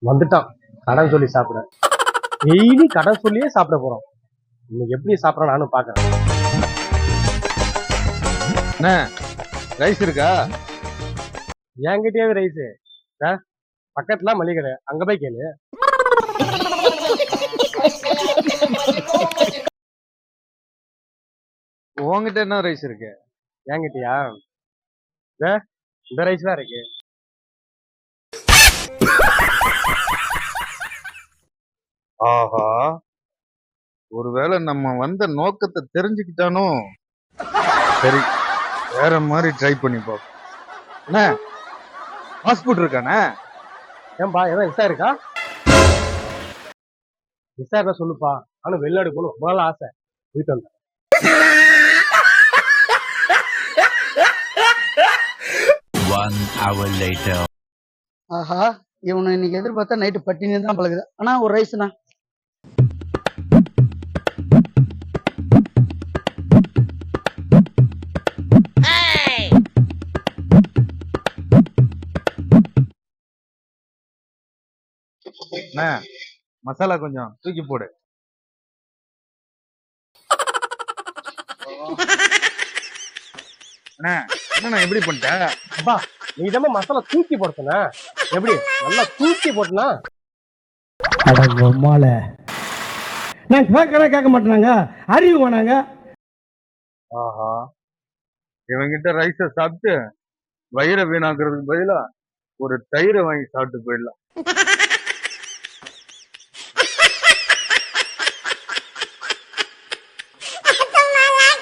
வந்துட்டான் கடன் சொல்லி சாப்பிட. டெய்லி கடன் சொல்லியே சாப்பிட போறோம். இன்னைக்கு எப்படி சாப்பிடறோம் நானும் பாக்குறேன். என்ன ரைஸ் இருக்கா? என்கிட்டயாவது ரைஸ் பக்கத்துல மளிகை கடை, அங்க போய் கேளு. உங்ககிட்ட என்ன ரைஸ் இருக்கு? என்கிட்டயா இந்த ரைஸ் தான் இருக்கு. ஆஹா, ஒருவேளை நம்ம வந்த நோக்கத்தை தெரிஞ்சுக்கிட்டானோ. சரி, வேற மாதிரி ட்ரை பண்ணி பார்ப்போம். என்ன பாஸ்போர்ட் இருக்கானே? ஏன்பா ஏதோ விசா இருக்கா? விசா இருந்தா சொல்லுப்பா. ஆனா வெளிநாடு போகணும் ரொம்ப நாள் ஆசை. போயிட்டு வந்தேன். ஆஹா, இவனை இன்னைக்கு எதிர்பார்த்தா நைட்டு பட்டினி தான் பழகுது. ஆனா ஒரு ரைஸ்ண்ணா. என்ன மசாலா கொஞ்சம் தூக்கி போடு. என்ன எப்படி பண்ணிட்ட? அப்பா நீ இதமா மசாலா தூக்கி போடுத்தன எப்படி நல்லா தூக்கி போட்டனா? அடங்கம்மால நான் கேட்க மாட்டேனாங்க, அறிவு வேணாங்க. ஆஹா, இவங்கிட்ட ரைஸ சாப்பிட்டு வயிறை வீணாக்குறதுக்கு பதிலா ஒரு தயிரை வாங்கி சாப்பிட்டு போயிடலாம்.